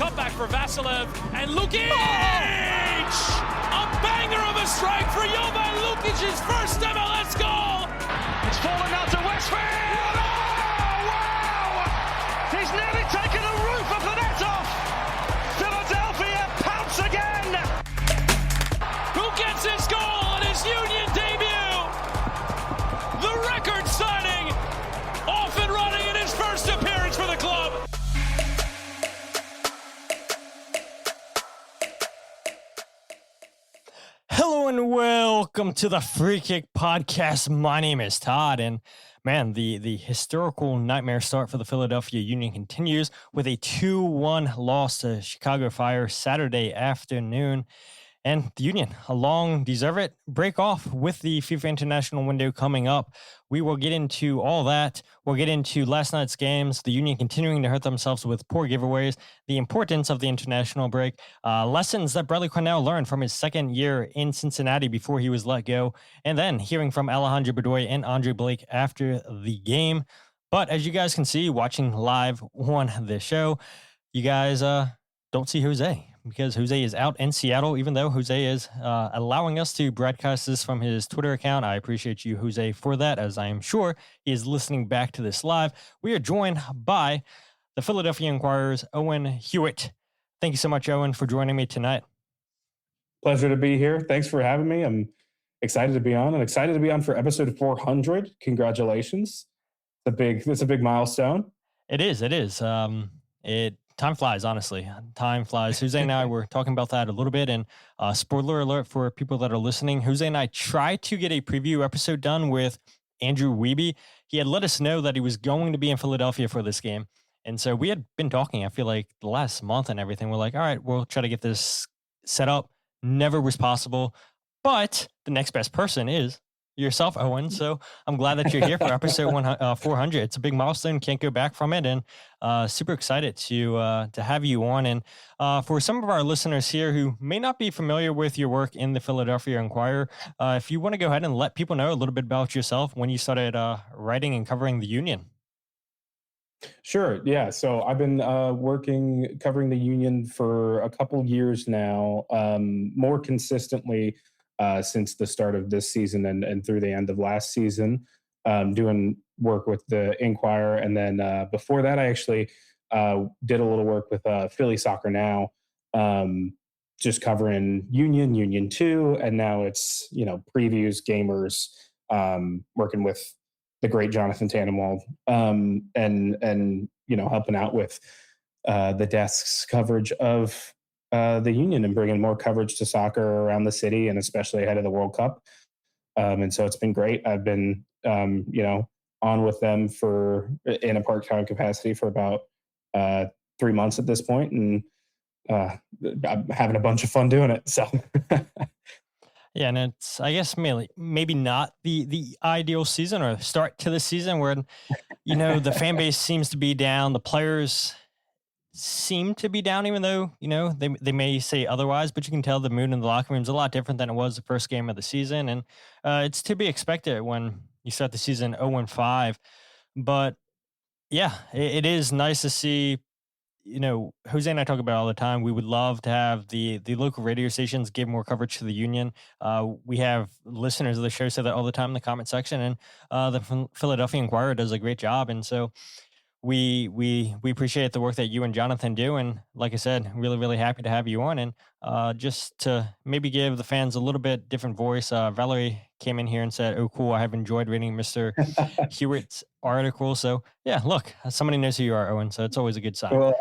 Comeback for Vasilev and Lukic! A banger of a strike for Jovan Lukic's first MLS goal! It's fallen out to Westfield! Oh, wow! He's nearly taken the roof of the net off! Philadelphia pounce again! Who gets his goal on his Union debut? The record signing! Off and running in his first appearance for the club! Hello and welcome to the Free Kick Podcast. My name is Todd, and man, the historical nightmare start for the Philadelphia Union continues with a 2-1 loss to Chicago Fire Saturday afternoon. And the Union, a long, deserved break off with the FIFA International window coming up. We will get into all that. We'll get into last night's games, the Union continuing to hurt themselves with poor giveaways, the importance of the international break, lessons that Bradley Carnell learned from his second year in Cincinnati before he was let go, and then hearing from Alejandro Bedoya and Andre Blake after the game. But as you guys can see, watching live on the show, you guys don't see Jose, because Jose is out in Seattle, even though Jose is allowing us to broadcast this from his Twitter account. I appreciate you, Jose, for that, as I am sure he is listening back to this live. We are joined by the Philadelphia Inquirer's Owen Hewitt. Thank you so much, Owen, for joining me tonight. Pleasure to be here. Thanks for having me. I'm excited to be on, and excited to be on for episode 400. Congratulations. It's a big milestone. It is. Time flies, honestly. Time flies. Jose and I were talking about that a little bit, and spoiler alert for people that are listening, Jose and I tried to get a preview episode done with Andrew Wiebe. He had let us know that he was going to be in Philadelphia for this game, and so we had been talking, I feel like, the last month and everything. We're like, all right, we'll try to get this set up. Never was possible, but the next best person is yourself, Owen. So I'm glad that you're here for episode 400. It's a big milestone. Can't go back from it, and super excited to have you on. And for some of our listeners here who may not be familiar with your work in the Philadelphia Inquirer, if you want to go ahead and let people know a little bit about yourself, when you started writing and covering the Union. Sure. Yeah. So I've been covering the Union for a couple years now, more consistently since the start of this season and through the end of last season, doing work with the Inquirer. And then before that, I actually did a little work with Philly Soccer Now, just covering Union 2. And now it's, previews, gamers, working with the great Jonathan Tannenwald, and helping out with the desk's coverage of the Union and bringing more coverage to soccer around the city, and especially ahead of the World Cup. And so it's been great. I've been, on with them in a part-time capacity for about 3 months at this point, and I'm having a bunch of fun doing it. So, yeah, and it's, I guess, maybe not the ideal season or start to the season where, the fan base seems to be down, the players seem to be down, even though, they may say otherwise, but you can tell the mood in the locker room is a lot different than it was the first game of the season. And it's to be expected when you start the season 0-5. But yeah, it is nice to see, Jose and I talk about it all the time. We would love to have the local radio stations give more coverage to the Union. We have listeners of the show say that all the time in the comment section, and the Philadelphia Inquirer does a great job. And so we appreciate the work that you and Jonathan do, and like I said, really, really happy to have you on. And just to maybe give the fans a little bit different voice, Valerie came in here and said, "Oh, cool! I have enjoyed reading Mr. Hewitt's article." So yeah, look, somebody knows who you are, Owen. So it's always a good sign. Well,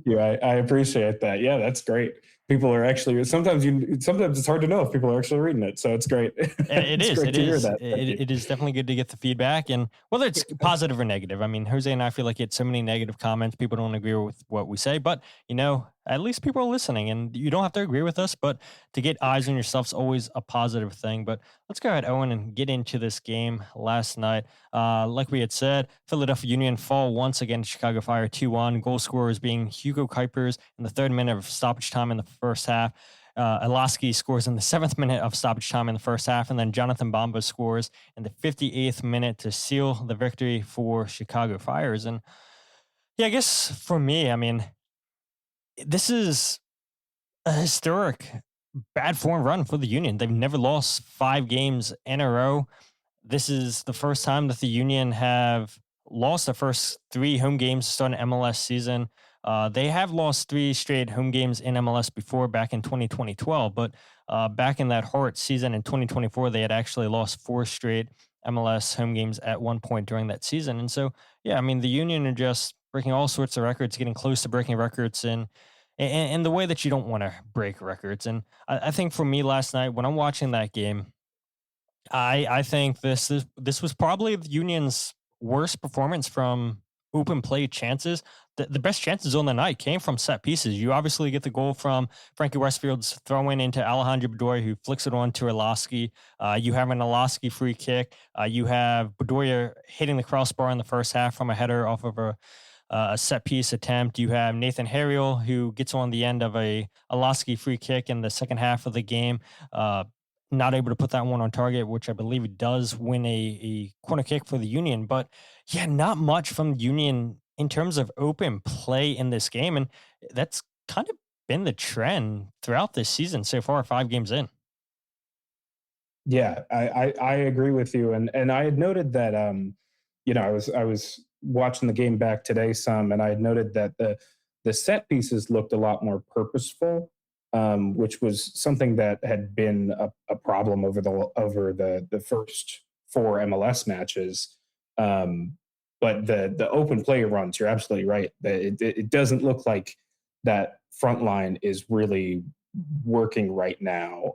I appreciate that. Yeah, that's great. People are actually sometimes it's hard to know if people are actually reading it. So it's great. It is definitely good to get the feedback, and whether it's positive or negative. I mean, Jose and I feel like it's so many negative comments. People don't agree with what we say, but at least people are listening, and you don't have to agree with us, but to get eyes on yourself is always a positive thing. But let's go ahead, Owen, and get into this game last night. Like we had said, Philadelphia Union fall once again to Chicago Fire 2-1. Goal scorers being Hugo Kuipers in the 3rd minute of stoppage time in the first half. Alaski scores in the 7th minute of stoppage time in the first half, and then Jonathan Bamba scores in the 58th minute to seal the victory for Chicago Fires. And yeah, I guess for me, I mean, this is a historic bad form run for the Union. They've never lost 5 games in a row. This is the first time that the Union have lost the first 3 home games to start an MLS season. They have lost 3 straight home games in MLS before, back in 2012, but back in that Hart season in 2024, they had actually lost 4 straight MLS home games at one point during that season. And so, yeah, I mean, the Union are just breaking all sorts of records, getting close to breaking records in the way that you don't want to break records. And I think for me last night, when I'm watching that game, I think this was probably the Union's worst performance from open play chances. The best chances on the night came from set pieces. You obviously get the goal from Frankie Westfield's throw in into Alejandro Bedoya, who flicks it on to Orlowski. You have an Orlowski free kick. You have Bedoya hitting the crossbar in the first half from a header off of a set piece attempt. You have Nathan Harriel, who gets on the end of a Orlowski free kick in the second half of the game. Not able to put that one on target, which I believe does win a corner kick for the Union. But yeah, not much from the Union in terms of open play in this game. And that's kind of been the trend throughout this season so far, 5 games in. Yeah, I agree with you. And I had noted that, I was watching the game back today some, and I had noted that the set pieces looked a lot more purposeful, which was something that had been a problem over the first 4 MLS matches. But the open play runs, you're absolutely right. It doesn't look like that front line is really working right now.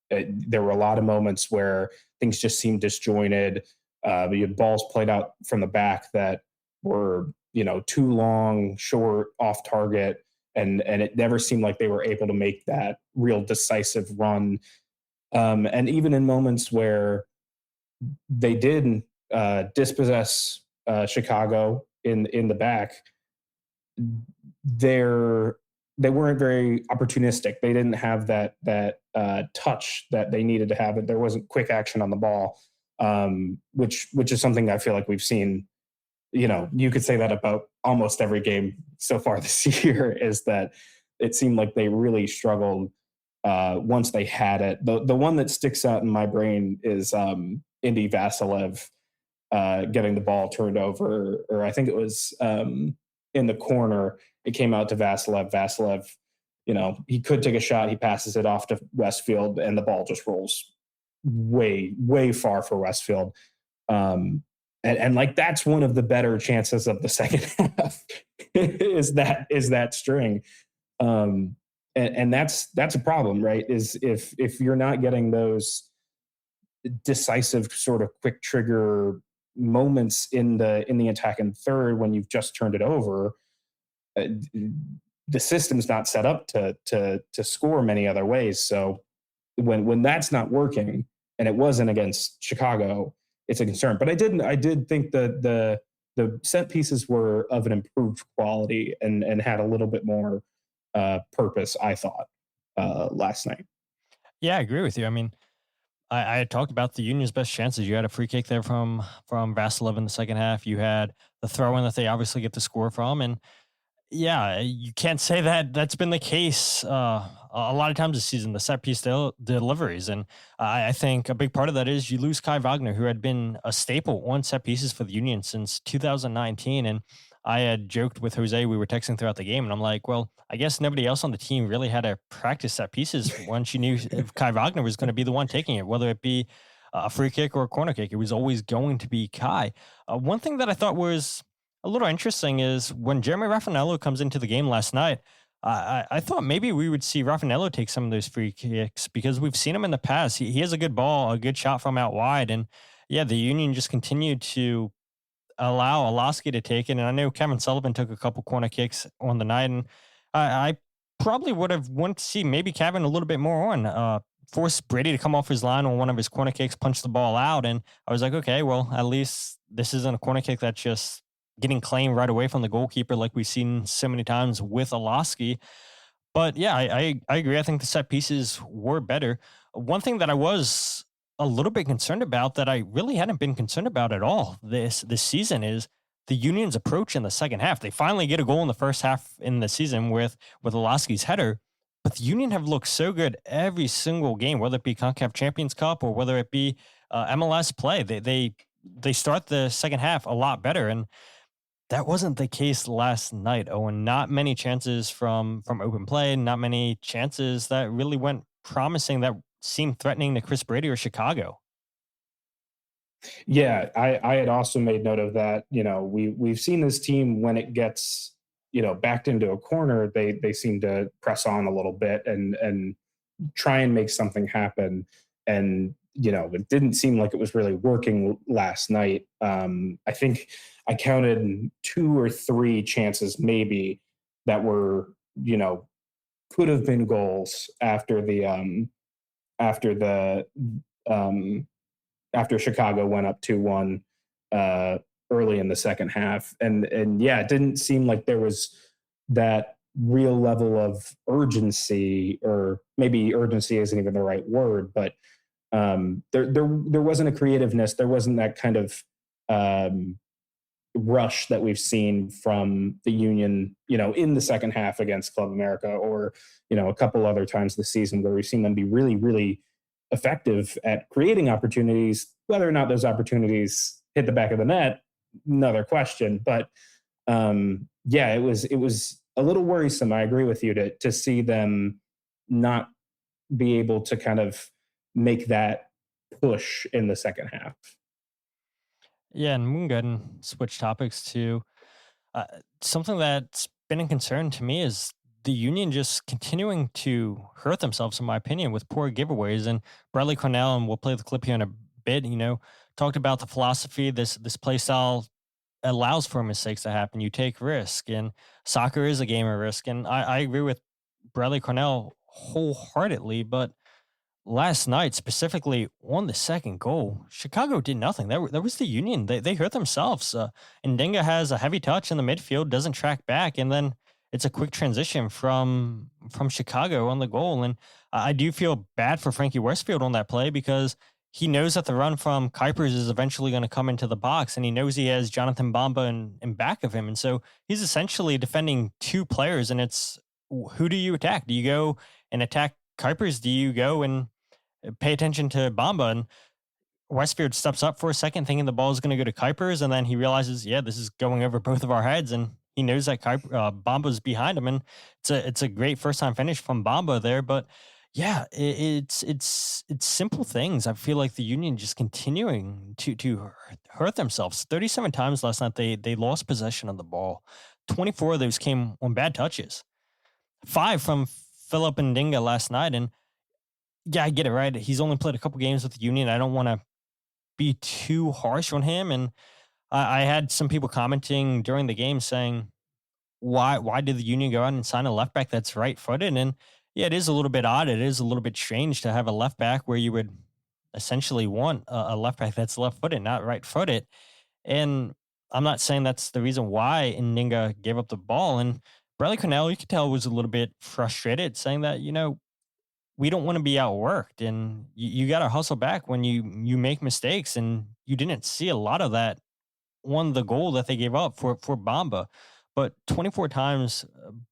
There were a lot of moments where things just seemed disjointed. You had balls played out from the back that were, too long, short, off target. And it never seemed like they were able to make that real decisive run. And even in moments where they did dispossess Chicago in the back, they weren't very opportunistic. They didn't have that touch that they needed to have. There wasn't quick action on the ball, which is something I feel like we've seen. You could say that about almost every game so far this year, is that it seemed like they really struggled once they had it. The one that sticks out in my brain is Indy Vasilev getting the ball turned over, or I think it was in the corner. It came out to Vasilev. Vasilev, he could take a shot. He passes it off to Westfield, and the ball just rolls way, way far for Westfield. And like, that's one of the better chances of the second half is that string. And that's a problem, right? Is if you're not getting those decisive sort of quick trigger moments in the attack in third when you've just turned it over, the system's not set up to score many other ways. So when that's not working, and it wasn't against Chicago, it's a concern. But I did think that the set pieces were of an improved quality and had a little bit more purpose, I thought, last night. Yeah, I agree with you. I mean, I had talked about the Union's best chances. You had a free kick there from Vasilev in the second half. You had the throw-in that they obviously get the score from. And yeah, you can't say that that's been the case a lot of times this season, the set piece deliveries. And I think a big part of that is you lose Kai Wagner, who had been a staple on set pieces for the Union since 2019. And I had joked with Jose, we were texting throughout the game, and I'm like, well, I guess nobody else on the team really had to practice set pieces once you knew if Kai Wagner was going to be the one taking it, whether it be a free kick or a corner kick. It was always going to be Kai. One thing that I thought was a little interesting is when Jeremy Raffanello comes into the game last night, I thought maybe we would see Raffanello take some of those free kicks because we've seen him in the past. He has a good ball, a good shot from out wide. And yeah, the Union just continued to allow Orlowski to take it. And I know Kevin Sullivan took a couple corner kicks on the night. And I probably would have wanted to see maybe Kevin a little bit more on. Force Brady to come off his line on one of his corner kicks, punch the ball out. And I was like, okay, well, at least this isn't a corner kick that's just getting claimed right away from the goalkeeper like we've seen so many times with Orlowski. But yeah, I agree. I think the set pieces were better. One thing that I was a little bit concerned about that I really hadn't been concerned about at all this season is the Union's approach in the second half. They finally get a goal in the first half in the season with Olaski's header, but the Union have looked so good every single game, whether it be CONCACAF Champions Cup or whether it be MLS play. They start the second half a lot better, and that wasn't the case last night. Owen, not many chances from open play, not many chances that really went promising, that seemed threatening to Chris Brady or Chicago. Yeah, I had also made note of that. We've seen this team when it gets, backed into a corner, they seem to press on a little bit and try and make something happen. And, it didn't seem like it was really working last night. I think I counted 2 or 3 chances maybe that were, could have been goals after Chicago went up 2-1 early in the second half. And yeah, it didn't seem like there was that real level of urgency, or maybe urgency isn't even the right word, but there wasn't a creativeness. There wasn't that kind of rush that we've seen from the Union, in the second half against Club America, or, a couple other times this season where we've seen them be really, really effective at creating opportunities. Whether or not those opportunities hit the back of the net, another question. But yeah, it was a little worrisome. I agree with you to see them not be able to kind of make that push in the second half. Yeah, and we can go ahead and switch topics to uh, something that's been a concern to me is the Union just continuing to hurt themselves, in my opinion, with poor giveaways. And Bradley Carnell, and we'll play the clip here in a bit, talked about the philosophy, this play style allows for mistakes to happen. You take risk, and soccer is a game of risk. And I agree with Bradley Carnell wholeheartedly, but last night, specifically on the second goal, Chicago did nothing. There was the Union. They hurt themselves. Ndinga has a heavy touch in the midfield, doesn't track back, and then it's a quick transition from Chicago on the goal. And I do feel bad for Frankie Westfield on that play, because he knows that the run from Kuipers is eventually going to come into the box, and he knows he has Jonathan Bamba in back of him. And so he's essentially defending 2 players, and it's, who do you attack? Do you go and attack Kuipers? Do you go and pay attention to Bamba? And Westfield steps up for a second thinking the ball is going to go to Kuipers, and then he realizes, yeah, this is going over both of our heads, and he knows that Bamba's behind him, and it's a great first time finish from Bamba there. But yeah, it's simple things. I feel like the Union just continuing to hurt themselves. 37 times last night they lost possession of the ball. 24 of those came on bad touches. 5 from Philip Ndinga last night, and yeah, I get it, right? He's only played a couple games with the Union. I don't want to be too harsh on him. And I had some people commenting during the game saying, why did the Union go out and sign a left back that's right footed? And yeah, it is a little bit odd. It is a little bit strange to have a left back where you would essentially want a left back that's left footed, not right footed. And I'm not saying that's the reason why Ndinga gave up the ball. And Bradley Cornell, you could tell, was a little bit frustrated, saying that, we don't want to be outworked, and you got to hustle back when you make mistakes. And you didn't see a lot of that on the goal that they gave up for Bamba. But 24 times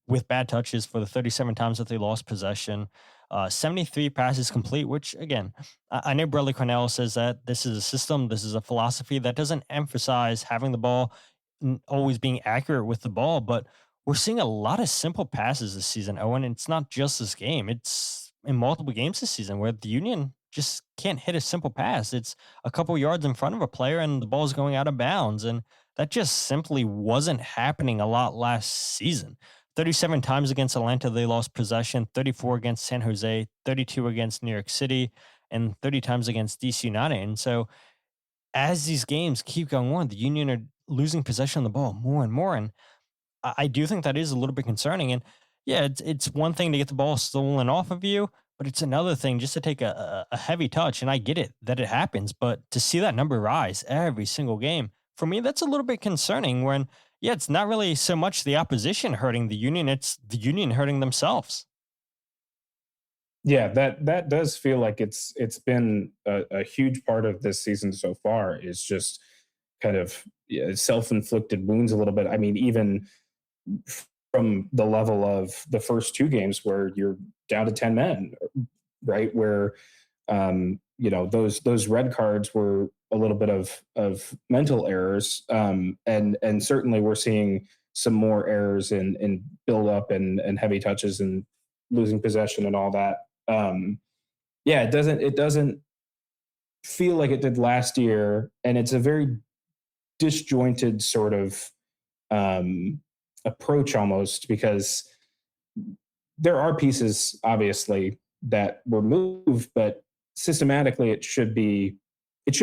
with bad touches for the 37 times that they lost possession, 73 passes complete, which, again, I know Bradley Cornell says that this is a system, this is a philosophy that doesn't emphasize having the ball, always being accurate with the ball. But we're seeing a lot of simple passes this season, Owen. It's not just this game. It's in multiple games this season where the Union just can't hit a simple pass. It's a couple yards in front of a player and the ball's going out of bounds. And that just simply wasn't happening a lot last season. 37 times against Atlanta, they lost possession, 34 against San Jose, 32 against New York City, and 30 times against DC United. And so as these games keep going on, the Union are losing possession of the ball more and more. And I do think that is a little bit concerning. And yeah, it's one thing to get the ball stolen off of you, but it's another thing just to take a heavy touch. And I get it that it happens, but to see that number rise every single game, for me, that's a little bit concerning when, yeah, it's not really so much the opposition hurting the Union, it's the Union hurting themselves. Yeah, that does feel like it's been a huge part of this season so far, is just kind of self-inflicted wounds a little bit. I mean, even from the level of the first two games where you're down to 10 men, right? Where, those red cards were a little bit of mental errors. And certainly we're seeing some more errors in build up and heavy touches and losing possession and all that. It doesn't feel like it did last year. And it's a very disjointed sort of approach almost, because there are pieces obviously that were moved, but systematically it should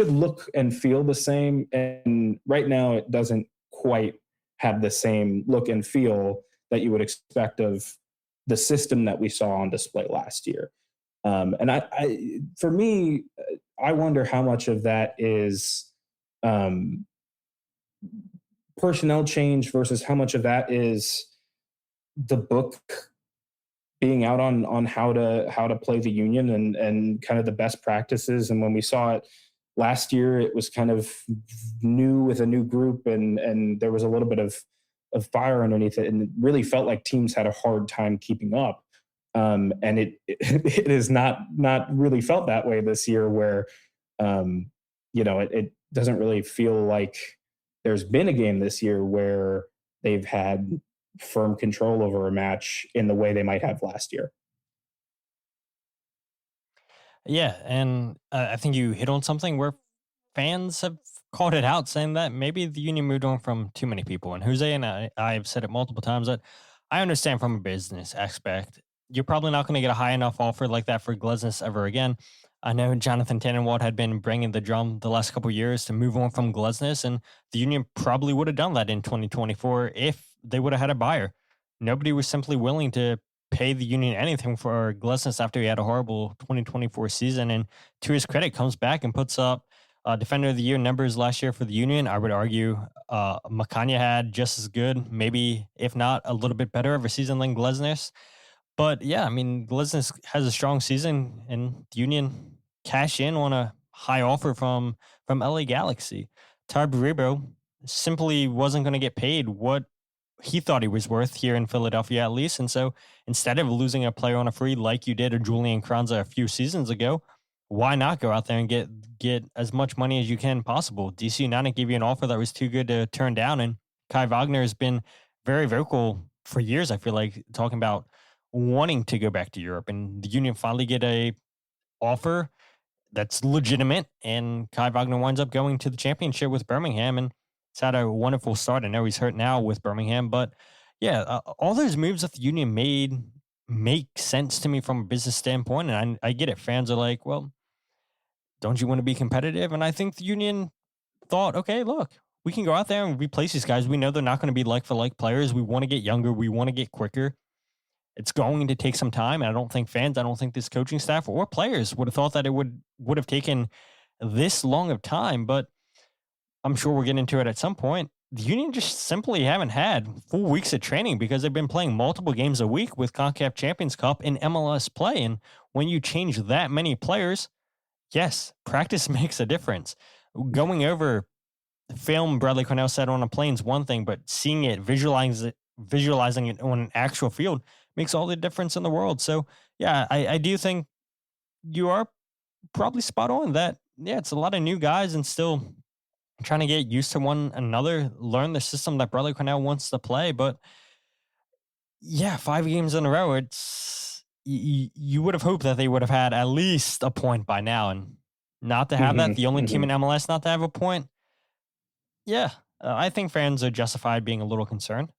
look and feel the same. And right now it doesn't quite have the same look and feel that you would expect of the system that we saw on display last year. And for me, I wonder how much of that is personnel change versus how much of that is the book being out on how to play the Union and kind of the best practices. And when we saw it last year, it was kind of new with a new group, and there was a little bit of fire underneath it, and it really felt like teams had a hard time keeping up. And it is not really felt that way this year, where it doesn't really feel like there's been a game this year where they've had firm control over a match in the way they might have last year. Yeah, and I think you hit on something where fans have called it out, saying that maybe the Union moved on from too many people. And Jose and I've said it multiple times that I understand from a business aspect, you're probably not going to get a high enough offer like that for Glesnes ever again. I know Jonathan Tannenwald had been bringing the drum the last couple of years to move on from Glesnes, and the Union probably would have done that in 2024 if they would have had a buyer. Nobody was simply willing to pay the Union anything for Glesnes after he had a horrible 2024 season. And to his credit, comes back and puts up Defender of the Year numbers last year for the Union. I would argue Makanya had just as good, maybe if not a little bit better of a season than Glesnes. But yeah, I mean, Glesnes has a strong season, and the Union cash in on a high offer from LA Galaxy. Todd Baribo simply wasn't going to get paid what he thought he was worth here in Philadelphia, at least. And so instead of losing a player on a free like you did a Julian Kranza a few seasons ago, why not go out there and get as much money as you can possible? DC United gave you an offer that was too good to turn down, and Kai Wagner has been very vocal for years, I feel like, talking about wanting to go back to Europe, and the Union finally get a offer that's legitimate, and Kai Wagner winds up going to the championship with Birmingham, and it's had a wonderful start. I know he's hurt now with Birmingham, but yeah, all those moves that the Union made make sense to me from a business standpoint, and I get it. Fans are like, well, don't you want to be competitive? And I think the Union thought, okay, look, we can go out there and replace these guys. We know they're not going to be like for like players. We want to get younger. We want to get quicker. It's going to take some time. And I don't think this coaching staff or players would have thought that it would have taken this long of time. But I'm sure we'll get into it at some point. The Union just simply haven't had full weeks of training because they've been playing multiple games a week with CONCACAF Champions Cup and MLS play. And when you change that many players, yes, practice makes a difference. Going over film, Bradley Carnell said on a plane is one thing, but seeing it, visualizing it on an actual field makes all the difference in the world. So, yeah, I do think you are probably spot on that. Yeah, it's a lot of new guys and still trying to get used to one another, learn the system that Bradley Carnell wants to play. But yeah, 5 games in a row, it's you would have hoped that they would have had at least a point by now, and not to have that, the only team in MLS not to have a point. Yeah, I think fans are justified being a little concerned.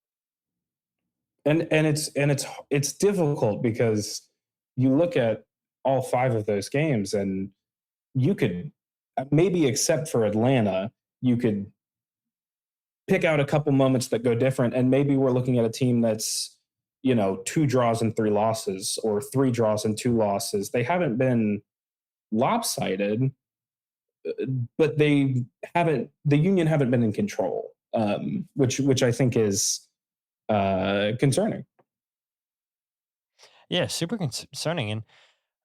And it's difficult because you look at all 5 of those games, and you could maybe, except for Atlanta, you could pick out a couple moments that go different, and maybe we're looking at a team that's 2 draws and 3 losses, or 3 draws and 2 losses. They haven't been lopsided, but the Union haven't been in control, which I think is concerning. Yeah, super concerning. And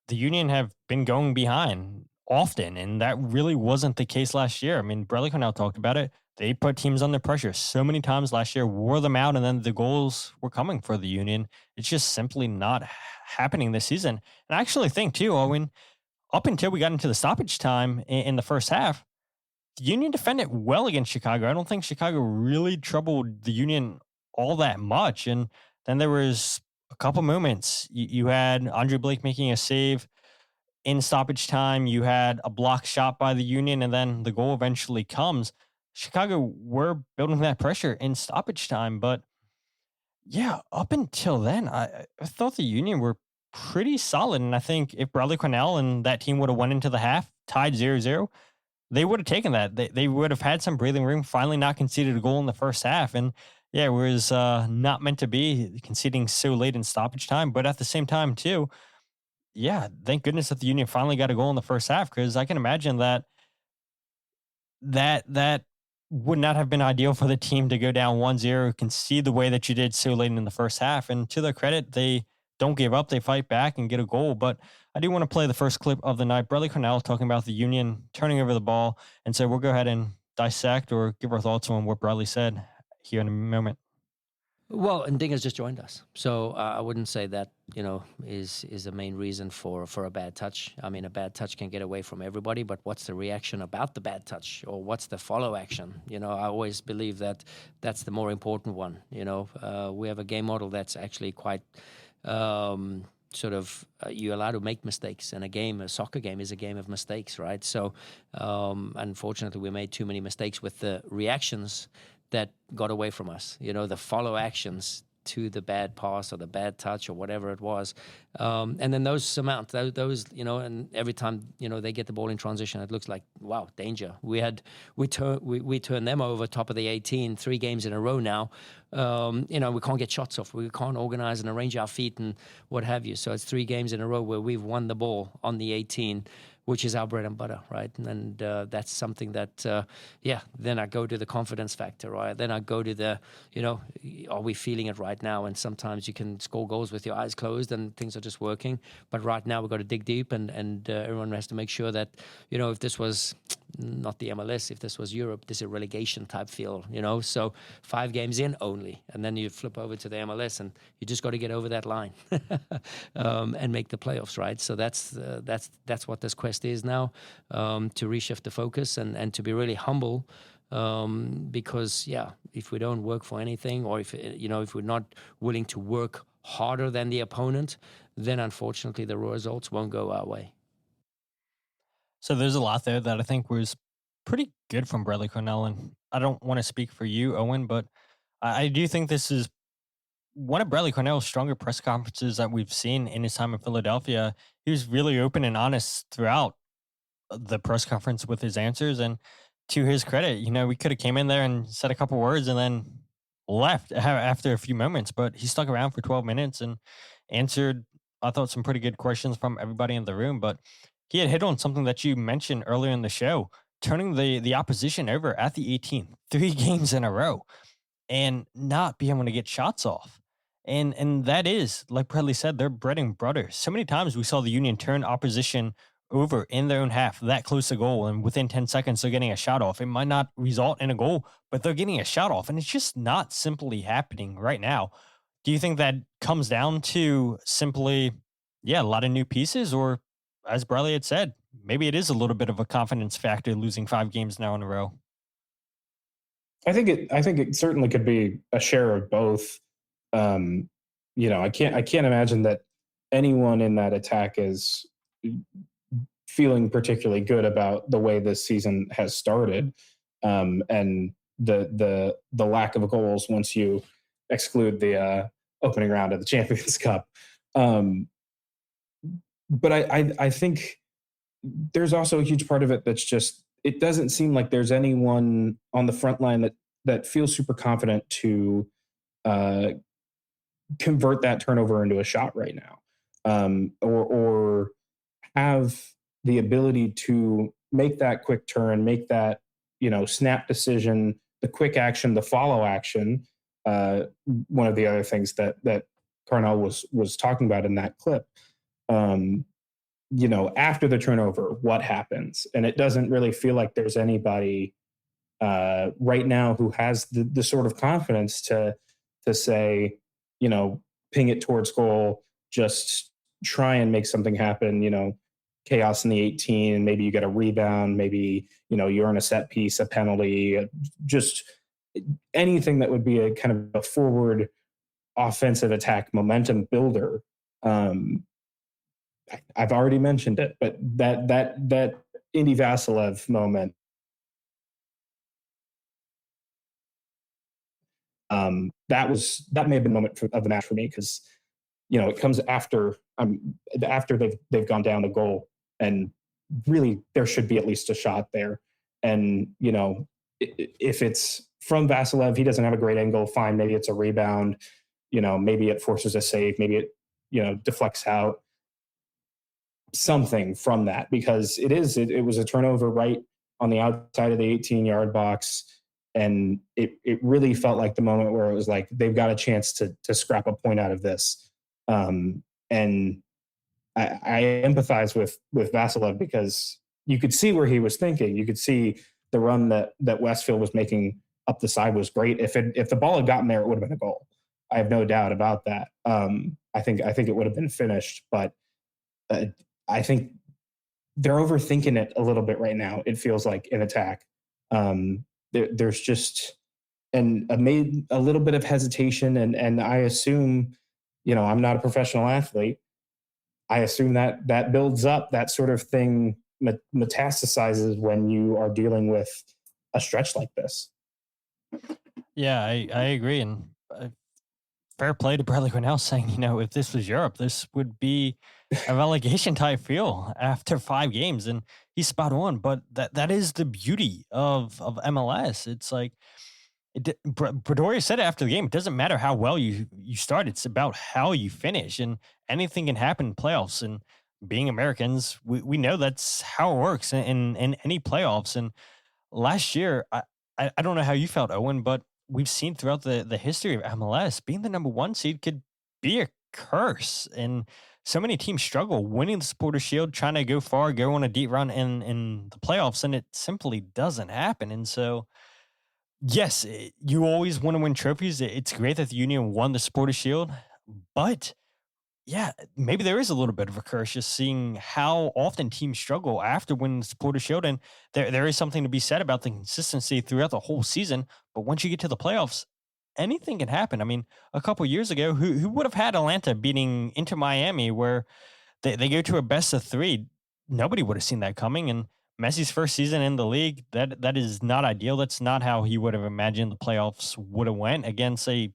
the Union have been going behind often, and that really wasn't the case last year. I mean, Bradley Cornell talked about it. They put teams under pressure so many times last year, wore them out, and then the goals were coming for the Union. It's just simply not happening this season. And I actually think, too, Owen, up until we got into the stoppage time in the first half, the Union defended well against Chicago. I don't think Chicago really troubled the Union all that much. And then there was a couple moments. You had Andre Blake making a save in stoppage time. You had a block shot by the Union, and then the goal eventually comes. Chicago were building that pressure in stoppage time, but yeah, up until then, I thought the Union were pretty solid. And I think if Bradley Cornell and that team would have went into the half tied 0-0, they would have taken that. They would have had some breathing room, finally not conceded a goal in the first half. And yeah, it was not meant to be, conceding so late in stoppage time. But at the same time, too, yeah, thank goodness that the Union finally got a goal in the first half, because I can imagine that would not have been ideal for the team to go down 1-0, concede the way that you did so late in the first half. And to their credit, they don't give up. They fight back and get a goal. But I do want to play the first clip of the night. Bradley Carnell talking about the Union turning over the ball. And so we'll go ahead and dissect or give our thoughts on what Bradley said here in a moment. Well, and Dinger's just joined us, so I wouldn't say that is the main reason for a bad touch. I mean, a bad touch can get away from everybody, but what's the reaction about the bad touch, or what's the follow action? I always believe that that's the more important one. We have a game model that's actually quite you're allowed to make mistakes, and a soccer game is a game of mistakes, right? So unfortunately, we made too many mistakes with the reactions that got away from us, the follow actions to the bad pass or the bad touch or whatever it was. And then those amount, and every time, they get the ball in transition, it looks like, wow, danger. We turned them over top of the 18 3 games in a row now. We can't get shots off. We can't organize and arrange our feet and what have you. So it's 3 games in a row where we've won the ball on the 18, which is our bread and butter, right? And that's something that, then I go to the confidence factor, right? Then I go to the, are we feeling it right now? And sometimes you can score goals with your eyes closed and things are just working. But right now we've got to dig deep, and everyone has to make sure that, if this was not the MLS, if this was Europe, this is a relegation type feel, So 5 games in only, and then you flip over to the MLS, and you just got to get over that line and make the playoffs, right? So that's what this quest is now, to reshift the focus and to be really humble, because if we don't work for anything, or if we're not willing to work harder than the opponent, then unfortunately the results won't go our way. So there's a lot there that I think was pretty good from Bradley Cornell, and I don't want to speak for you, Owen, but I do think this is one of Bradley Cornell's stronger press conferences that we've seen in his time in Philadelphia. He was really open and honest throughout the press conference with his answers, and to his credit, we could have came in there and said a couple words and then left after a few moments, but he stuck around for 12 minutes and answered, I thought, some pretty good questions from everybody in the room. But he had hit on something that you mentioned earlier in the show, turning the opposition over at the 18, 3 games in a row, and not being able to get shots off. And that is, like Bradley said, their bread and butter. So many times we saw the Union turn opposition over in their own half, that close to goal, and within 10 seconds they're getting a shot off. It might not result in a goal, but they're getting a shot off, and it's just not simply happening right now. Do you think that comes down to simply, a lot of new pieces, or as Bradley had said, maybe it is a little bit of a confidence factor losing 5 games now in a row? I think it certainly could be a share of both. I can't imagine that anyone in that attack is feeling particularly good about the way this season has started, and the lack of goals once you exclude the opening round of the Champions Cup. But I think there's also a huge part of it that's just, it doesn't seem like there's anyone on the front line that feels super confident to convert that turnover into a shot right now, or have the ability to make that quick turn, make that snap decision, the quick action, the follow action. One of the other things that Carnell was talking about in that clip. after the turnover, what happens? And it doesn't really feel like there's anybody right now who has the sort of confidence to say, ping it towards goal, just try and make something happen, chaos in the 18, maybe you get a rebound, maybe, you earn a set piece, a penalty, just anything that would be a kind of a forward offensive attack momentum builder. I've already mentioned it, but that Indy Vassilev moment, that may have been the moment of the match for me, because it comes after they've gone down the goal, and really there should be at least a shot there. And if it's from Vassilev, he doesn't have a great angle, fine, maybe it's a rebound, maybe it forces a save, maybe it deflects out, something from that, because it was a turnover right on the outside of the 18-yard box, and it really felt like the moment where it was like they've got a chance to scrap a point out of this. And I empathize with Vassilev, because you could see where he was thinking. You could see the run that Westfield was making up the side was great. If the ball had gotten there, it would have been a goal. I have no doubt about that. I think it would have been finished, but I think they're overthinking it a little bit right now. It feels like in attack. There's just made a little bit of hesitation, and I assume, I'm not a professional athlete. I assume that builds up, that sort of thing metastasizes when you are dealing with a stretch like this. Yeah, I agree. And fair play to Bradley Carnell saying, if this was Europe, this would be a relegation type feel after 5 games. And he's spot on. But that is the beauty of MLS. It's like, Bradoria said it after the game, it doesn't matter how well you start, it's about how you finish. And anything can happen in playoffs. And being Americans, we know that's how it works in any playoffs. And last year, I don't know how you felt, Owen, but we've seen throughout the history of MLS, being the number 1 seed could be a curse. And so many teams struggle winning the Supporters Shield, trying to go far, go on a deep run in the playoffs, and it simply doesn't happen. And so, yes, you always want to win trophies. It's great that the Union won the Supporters Shield, but yeah, maybe there is a little bit of a curse just seeing how often teams struggle after winning the Supporters Shield. And there is something to be said about the consistency throughout the whole season. But once you get to the playoffs, anything can happen. I mean, a couple years ago, who would have had Atlanta beating Inter Miami, where they go to a best of 3? Nobody would have seen that coming. And Messi's first season in the league, that is not ideal. That's not how he would have imagined the playoffs would have went against a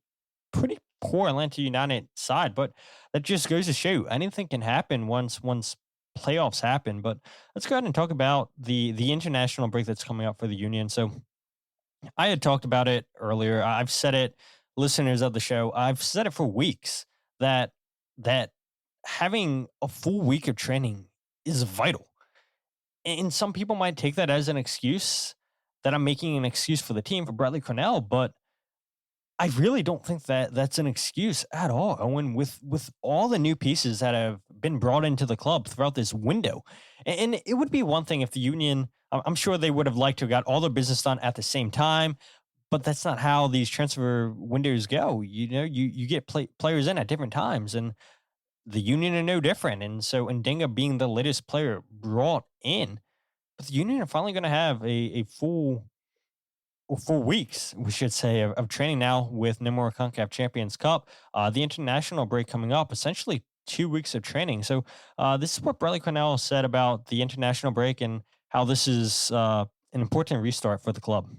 pretty poor Atlanta United side. But that just goes to show anything can happen once playoffs happen. But let's go ahead and talk about the international break that's coming up for the Union. So I had talked about it earlier. I've said it, listeners of the show, I've said it for weeks, that having a full week of training is vital. And some people might take that as an excuse, that I'm making an excuse for the team, for Bradley Carnell, but I really don't think that that's an excuse at all, Owen, with all the new pieces that have been brought into the club throughout this window. And it would be one thing if the Union, I'm sure they would have liked to have got all their business done at the same time, but that's not how these transfer windows go. You get players in at different times, and the Union are no different. And so Ndinga being the latest player brought in, but the Union are finally going to have a full 4 weeks, we should say, of training now with no more CONCACAF Champions Cup. The international break coming up, essentially 2 weeks of training. So this is what Bradley Carnell said about the international break and how this is an important restart for the club.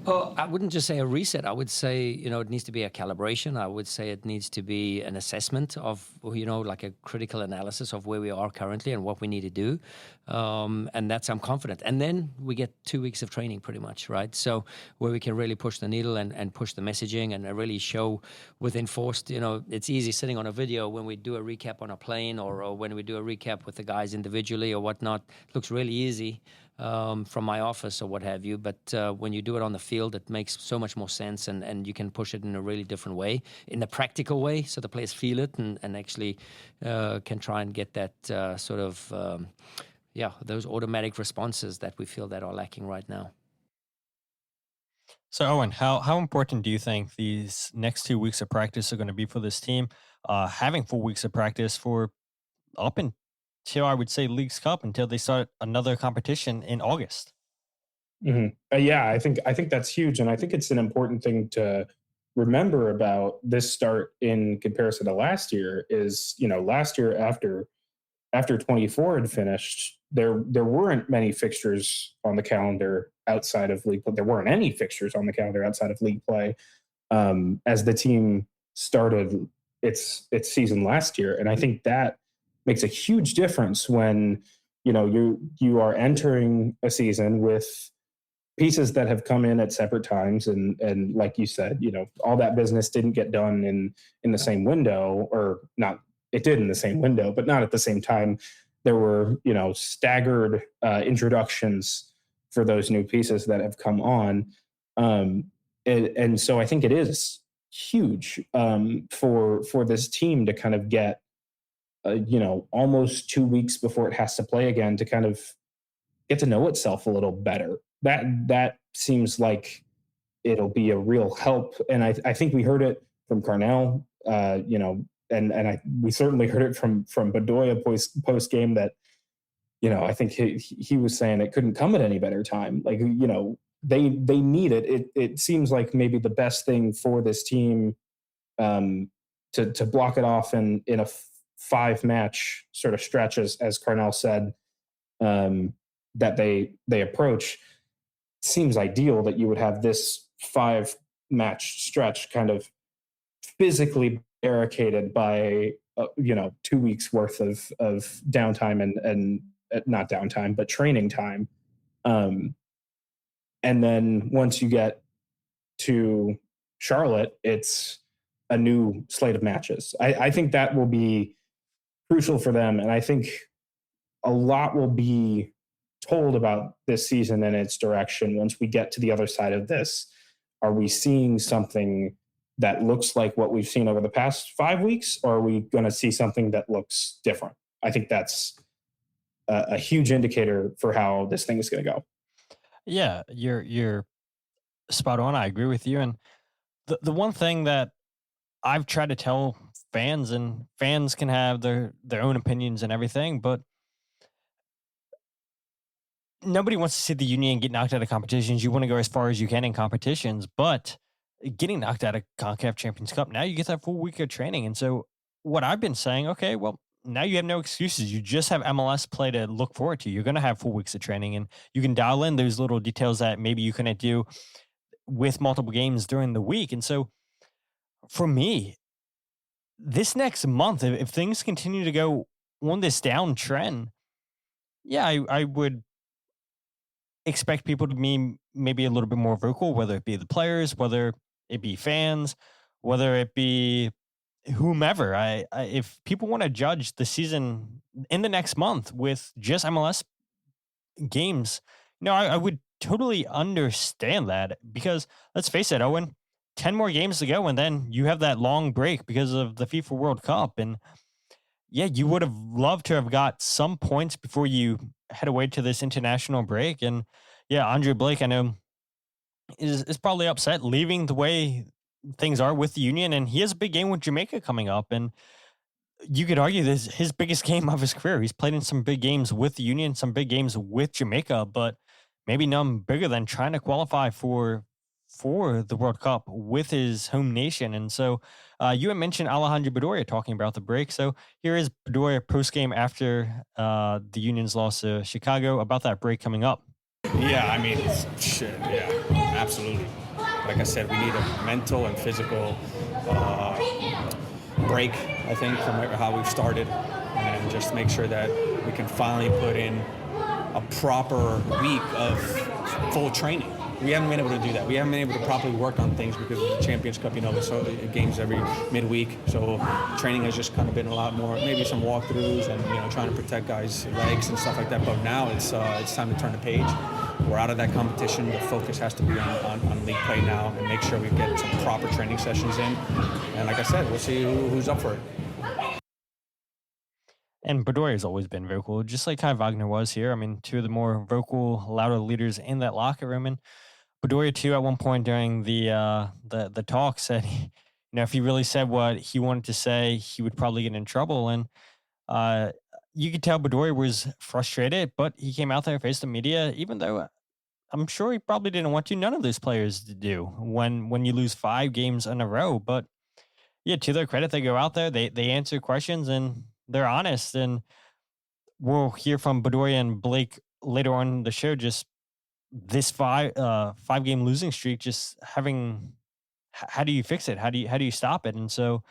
Well, I wouldn't just say a reset. I would say, it needs to be a calibration. I would say it needs to be an assessment of, like a critical analysis of where we are currently and what we need to do. And that's, I'm confident. And then we get 2 weeks of training pretty much, right? So where we can really push the needle and push the messaging and really show with enforced, it's easy sitting on a video when we do a recap on a plane or when we do a recap with the guys individually or whatnot. It looks really easy. from my office or what have you. But when you do it on the field, it makes so much more sense, and you can push it in a really different way, in a practical way, so the players feel it and actually can try and get that sort of, those automatic responses that we feel that are lacking right now. So, Owen, how important do you think these next 2 weeks of practice are going to be for this team? Having 4 weeks of practice for up until, I would say, League's Cup, until they start another competition in August. Yeah, I think that's huge, and I think it's an important thing to remember about this start in comparison to last year. Is, last year after 24 had finished, there weren't many fixtures on the calendar outside of league play. There weren't any fixtures on the calendar outside of league play as the team started its season last year, and I think that makes a huge difference when you are entering a season with pieces that have come in at separate times, and like you said, all that business didn't get done in the same window, or not. It did in the same window, but not at the same time. There were, staggered introductions for those new pieces that have come on. And so I think it is huge for this team to kind of get, almost 2 weeks before it has to play again, to kind of get to know itself a little better. That seems like it'll be a real help. And I think we heard it from Carnell, and we certainly heard it from Bedoya post game that, I think he was saying it couldn't come at any better time. Like, they need it. It seems like maybe the best thing for this team to block it off in a 5-match sort of stretch, as Carnell said, that they approach. Seems ideal that you would have this 5-match stretch kind of physically barricaded by 2 weeks worth of downtime and not downtime, but training time. And then once you get to Charlotte, it's a new slate of matches. I think that will be crucial for them. And I think a lot will be told about this season and its direction once we get to the other side of this. Are we seeing something that looks like what we've seen over the past 5 weeks, or are we going to see something that looks different? I think that's a huge indicator for how this thing is going to go. Yeah, you're spot on. I agree with you. And the one thing that I've tried to tell fans, and fans can have their own opinions and everything, but nobody wants to see the Union get knocked out of competitions. You want to go as far as you can in competitions, but getting knocked out of CONCACAF Champions Cup, now you get that full week of training. And so what I've been saying, okay, well, now you have no excuses. You just have MLS play to look forward to. You're going to have 4 weeks of training, and you can dial in those little details that maybe you couldn't do with multiple games during the week. And so for me, this next month, if things continue to go on this downtrend, yeah, I would expect people to be maybe a little bit more vocal, whether it be the players, whether it be fans, whether it be whomever. If people want to judge the season in the next month with just MLS games, I would totally understand that, because let's face it, Owen, 10 more games to go, and then you have that long break because of the FIFA World Cup. And yeah, you would have loved to have got some points before you head away to this international break. And yeah, Andre Blake, I know, is probably upset leaving the way things are with the Union, and he has a big game with Jamaica coming up, and you could argue this is his biggest game of his career. He's played in some big games with the Union, some big games with Jamaica, but maybe none bigger than trying to qualify for the World Cup with his home nation. And so you had mentioned Alejandro Bedoya talking about the break. So here is Bedoya post-game after the Union's loss to Chicago about that break coming up. Yeah, I mean, shit, yeah, absolutely. Like I said, we need a mental and physical break, I think, from how we've started, and just make sure that we can finally put in a proper week of full training. we haven't been able to do that. We haven't been able to properly work on things because of the Champions Cup. You know, so games every midweek. So training has just kind of been a lot more, maybe some walkthroughs and, you know, trying to protect guys' legs and stuff like that. But now it's time to turn the page. We're out of that competition. The focus has to be on league play now and make sure we get some proper training sessions in. And like I said, we'll see who's up for it. And Bedoya has always been vocal, just like Kai Wagner was here. I mean, two of the more vocal, louder leaders in that locker room. And Bedoya, too, at one point during the talk said, you know, if he really said what he wanted to say, he would probably get in trouble. And you could tell Bedoya was frustrated, but he came out there, faced the media, even though I'm sure he probably didn't want to. None of those players do when you lose 5 games in a row. But yeah, to their credit, they go out there, they answer questions, and they're honest. And we'll hear from Bedoya and Blake later on in the show, just this 5-game losing streak, just having, how do you fix it? How do you stop it? And so,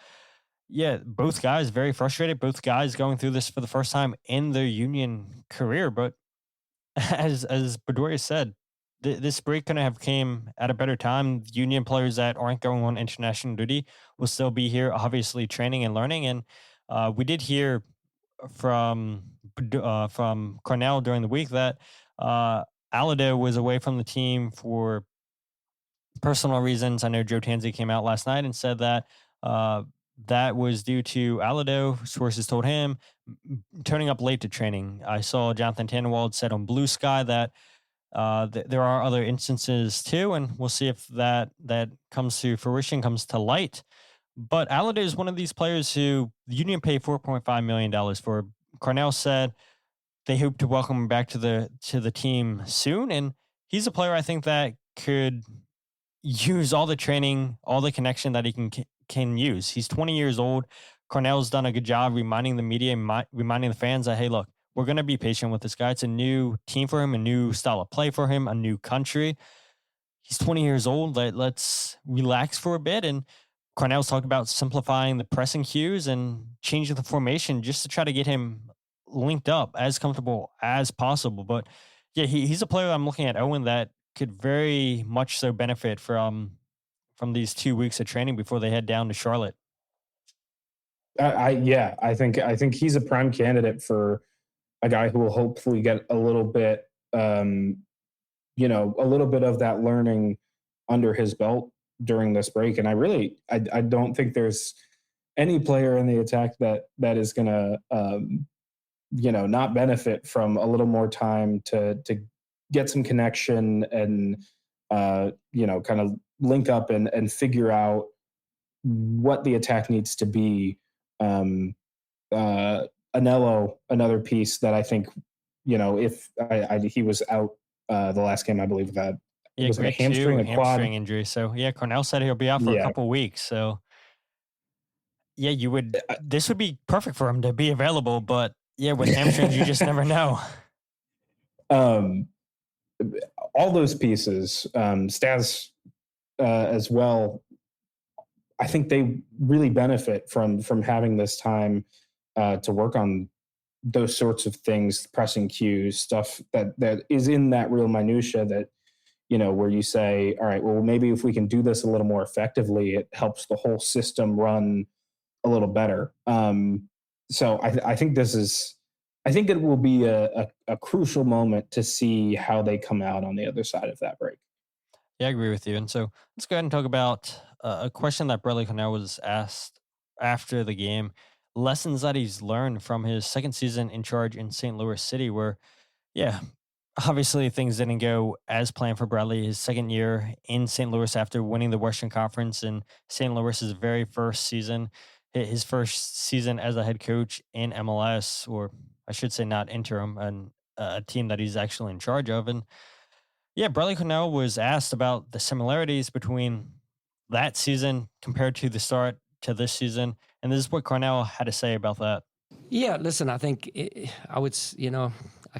yeah, both guys very frustrated, both guys going through this for the first time in their Union career. But as Bedoya said, this break couldn't have came at a better time. Union players that aren't going on international duty will still be here, obviously training and learning. And we did hear from Carnell during the week that Alado was away from the team for personal reasons. I know Joe Tanzi came out last night and said that that was due to Alado, sources told him, turning up late to training. I saw Jonathan Tannenwald said on Blue Sky that there are other instances too, and we'll see if that comes to fruition, comes to light. But Alado is one of these players who the Union paid $4.5 million for. Carnell said they hope to welcome him back to the team soon, and he's a player I think that could use all the training, all the connection that he can use. He's 20 years old. Carnell's done a good job reminding the media, reminding the fans that, hey, look, we're going to be patient with this guy. It's a new team for him, a new style of play for him, a new country. He's 20 years old. Let's relax for a bit. And Carnell's talked about simplifying the pressing cues and changing the formation just to try to get him linked up as comfortable as possible. But yeah, he's a player I'm looking at, Owen, that could very much so benefit from these 2 weeks of training before they head down to Charlotte. I think he's a prime candidate for a guy who will hopefully get a little bit, a little bit of that learning under his belt during this break. And I don't think there's any player in the attack that is going to, not benefit from a little more time to get some connection and, kind of link up and figure out what the attack needs to be. Anello, another piece that I think, if he was out the last game, I believe that it was a hamstring injury. So yeah, Carnell said he'll be out for a couple weeks. So yeah, this would be perfect for him to be available, but yeah, with hamstrings, you just never know. All those pieces, Stas as well, I think they really benefit from having this time to work on those sorts of things, pressing cues, stuff that is in that real minutia that, where you say, all right, well, maybe if we can do this a little more effectively, it helps the whole system run a little better. So I think it will be a crucial moment to see how they come out on the other side of that break. Yeah, I agree with you. And so let's go ahead and talk about a question that Bradley Carnell was asked after the game. Lessons that he's learned from his second season in charge in St. Louis City, where, yeah, obviously things didn't go as planned for Bradley. His second year in St. Louis after winning the Western Conference in St. Louis's very first season, his first season as a head coach in MLS, or I should say not interim, and a team that he's actually in charge of. And yeah, Bradley Carnell was asked about the similarities between that season compared to the start to this season. And this is what Carnell had to say about that. Yeah, listen, I think I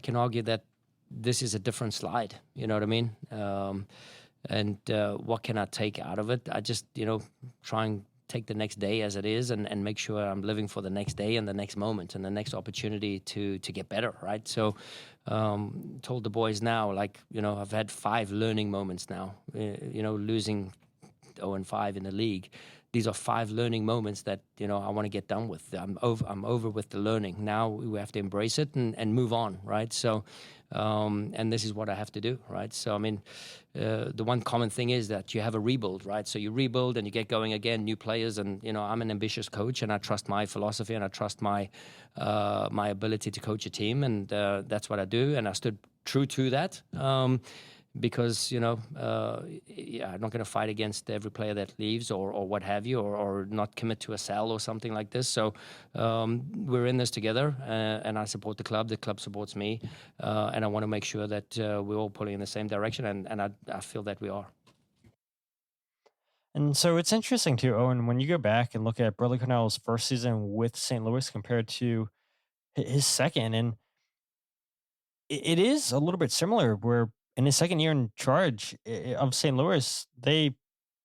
can argue that this is a different slide. You know what I mean? And what can I take out of it? I just, try and take the next day as it is and make sure I'm living for the next day and the next moment and the next opportunity to get better, right? So told the boys now, like, I've had 5 learning moments now, losing 0-5 in the league. These are 5 learning moments that, I want to get done with. I'm over with the learning. Now we have to embrace it and move on, right? So, and this is what I have to do, right? So, I mean, the one common thing is that you have a rebuild, right? So you rebuild and you get going again, new players, and, I'm an ambitious coach, and I trust my philosophy, and I trust my ability to coach a team, and that's what I do, and I stood true to that. Because, I'm not going to fight against every player that leaves or what have you, or not commit to a sell or something like this. So we're in this together, and I support the club supports me, and I want to make sure that we're all pulling in the same direction, and I feel that we are. And so it's interesting too, Owen, when you go back and look at Bradley Carnell's first season with St. Louis compared to his second, and it is a little bit similar where in his second year in charge of St. Louis, they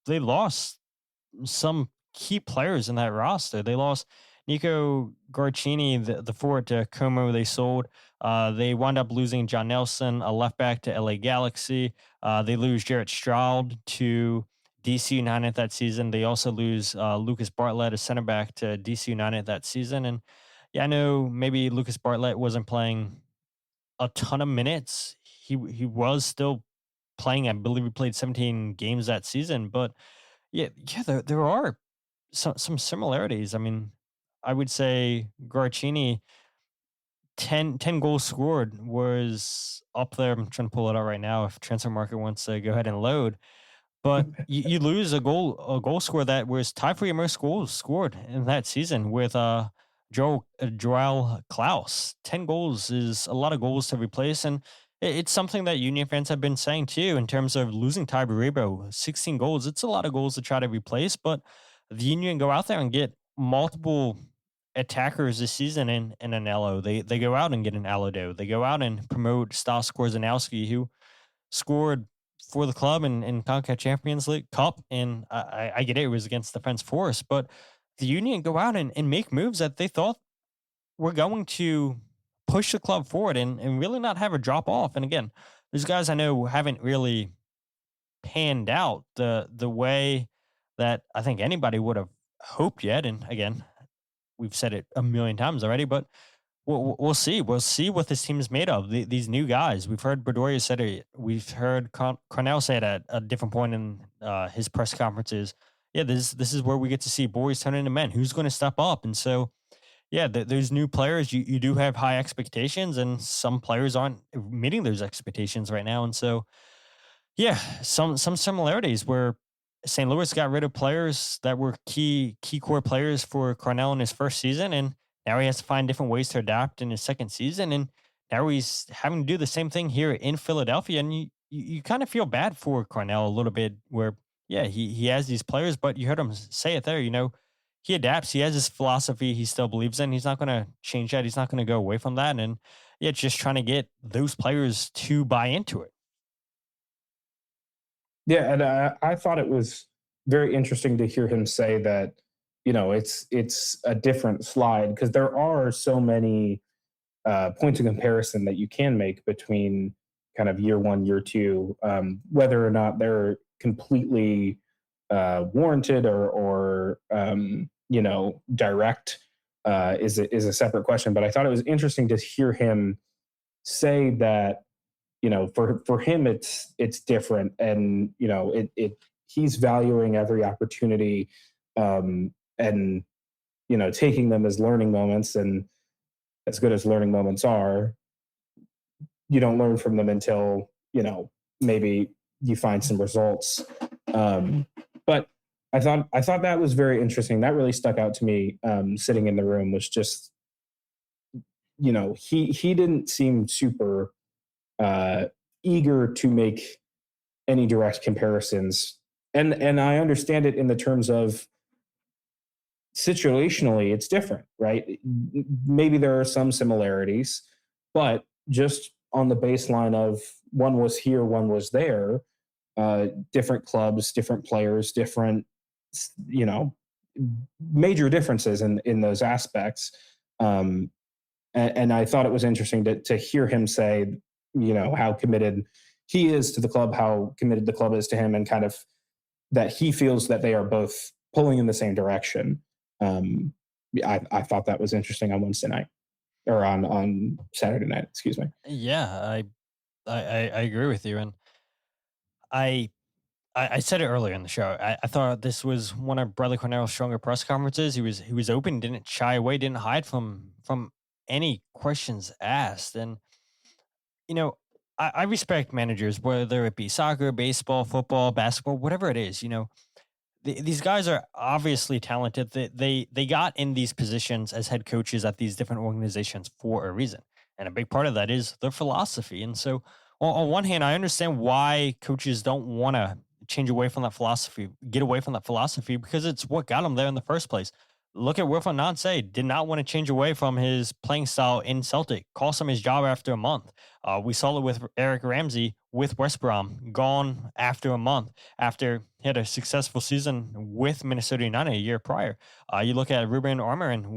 lost some key players in that roster. They lost Nico Garcini, the forward, to Como. They sold. They wound up losing John Nelson, a left back, to LA Galaxy. They lose Jarrett Stroud to DC United that season. They also lose Lucas Bartlett, a center back, to DC United that season. And yeah, I know maybe Lucas Bartlett wasn't playing a ton of minutes. He was still playing. I believe he played 17 games that season. But yeah, there are some similarities. I mean, I would say Garcini, 10 goals scored, was up there. I'm trying to pull it out right now if Transfer Market wants to go ahead and load. But you lose a goal scorer that was tied for your most goals scored in that season with Joel Klaus. 10 goals is a lot of goals to replace, and it's something that Union fans have been saying too in terms of losing Ty Baribo. 16 goals, it's a lot of goals to try to replace, but the Union go out there and get multiple attackers this season in Anello. They go out and get an Alado. They go out and promote Stas Korzanowski, who scored for the club in CONCACAF Champions League Cup, and I get it was against Defense Force, but the Union go out and make moves that they thought were going to push the club forward and really not have a drop off. And again, these guys I know haven't really panned out the way that I think anybody would have hoped yet. And again, we've said it a million times already, but we'll see. We'll see what this team is made of. These new guys. We've heard Bedoya said it. We've heard Carnell say it at a different point in his press conferences. Yeah, this is where we get to see boys turn into men. Who's going to step up? And so, yeah, those new players, you do have high expectations, and some players aren't meeting those expectations right now. And so, yeah, some similarities where St. Louis got rid of players that were key core players for Carnell in his first season, and now he has to find different ways to adapt in his second season, and now he's having to do the same thing here in Philadelphia. And you kind of feel bad for Carnell a little bit, where yeah, he has these players, but you heard him say it there. He adapts. He has his philosophy he still believes in. He's not going to change that. He's not going to go away from that. And yeah, just trying to get those players to buy into it. Yeah, and I thought it was very interesting to hear him say that, it's a different slide, because there are so many points of comparison that you can make between kind of year one, year two, whether or not they're completely warranted or direct is a separate question. But I thought it was interesting to hear him say that, for him it's different, and he's valuing every opportunity, and taking them as learning moments. And as good as learning moments are, you don't learn from them until maybe you find some results. But I thought that was very interesting. That really stuck out to me. Sitting in the room was just, he didn't seem super eager to make any direct comparisons, and I understand it in the terms of situationally it's different, right? Maybe there are some similarities, but just on the baseline of one was here, one was there, different clubs, different players, different, major differences in those aspects. And I thought it was interesting to hear him say, how committed he is to the club, how committed the club is to him, and kind of that he feels that they are both pulling in the same direction. I thought that was interesting on Wednesday night, or on Saturday night, excuse me. Yeah, I agree with you, and I said it earlier in the show. I thought this was one of Bradley Carnell's stronger press conferences. He was open, didn't shy away, didn't hide from any questions asked. And I respect managers, whether it be soccer, baseball, football, basketball, whatever it is. These guys are obviously talented. They got in these positions as head coaches at these different organizations for a reason, and a big part of that is their philosophy. And so, on one hand, I understand why coaches don't want to change away from that philosophy, get away from that philosophy, because it's what got him there in the first place. Look at Wilfried Nancy, did not want to change away from his playing style in Celtic, cost him his job after a month. We saw it with Eric Ramsey with West Brom, gone after a month, after he had a successful season with Minnesota United a year prior. You look at Ruben Armorin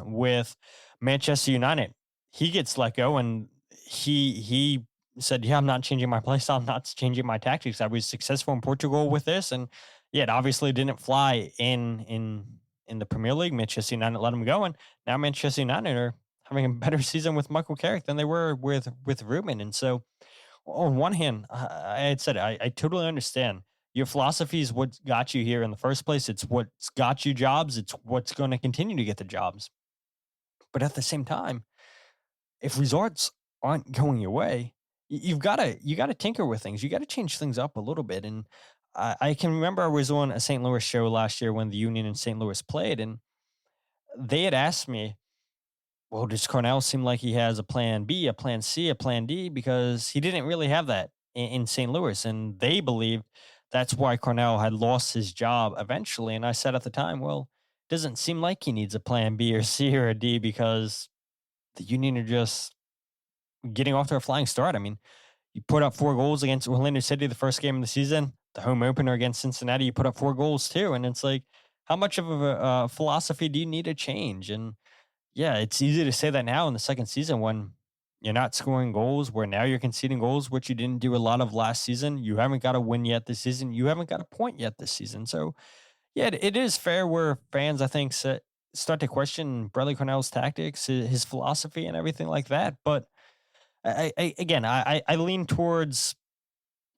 with Manchester United. He gets let go, and he said, "Yeah, I'm not changing my play style. I'm not changing my tactics. I was successful in Portugal with this, and yeah, it obviously didn't fly in the Premier League. Manchester United let him go, and now Manchester United are having a better season with Michael Carrick than they were with Ruben. And so, on one hand, I had said I totally understand. Your philosophy is what got you here in the first place. It's what's got you jobs. It's what's going to continue to get the jobs. But at the same time, if results aren't going your way, you gotta tinker with things. You gotta change things up a little bit. And I can remember I was on a St. Louis show last year when the Union and St. Louis played, and they had asked me, "Well, does Carnell seem like he has a plan B, a plan C, a plan D?" Because he didn't really have that in St. Louis, and they believed that's why Carnell had lost his job eventually. And I said at the time, "Well, it doesn't seem like he needs a plan B or C or a D, because the Union are just getting off to a flying start." I mean, you put up 4 goals against Orlando City the first game of the season. The home opener against Cincinnati, you put up 4 goals too. And it's like, how much of a philosophy do you need to change? And yeah, it's easy to say that now in the second season when you're not scoring goals, where now you're conceding goals, which you didn't do a lot of last season. You haven't got a win yet this season. You haven't got a point yet this season. So yeah, it is fair where fans, I think, start to question Bradley Carnell's tactics, his philosophy, and everything like that. But I lean towards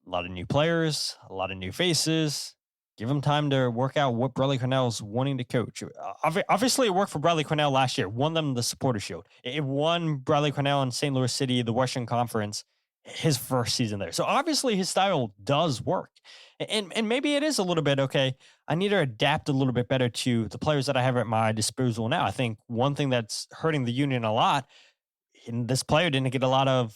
a lot of new players, a lot of new faces. Give them time to work out what Bradley Carnell's wanting to coach. Obviously, it worked for Bradley Carnell last year. Won them the Supporter Shield. It won Bradley Carnell in St. Louis City, the Western Conference, his first season there. So obviously, his style does work. And maybe it is a little bit, okay, I need to adapt a little bit better to the players that I have at my disposal now. I think one thing that's hurting the Union a lot, and this player didn't get a lot of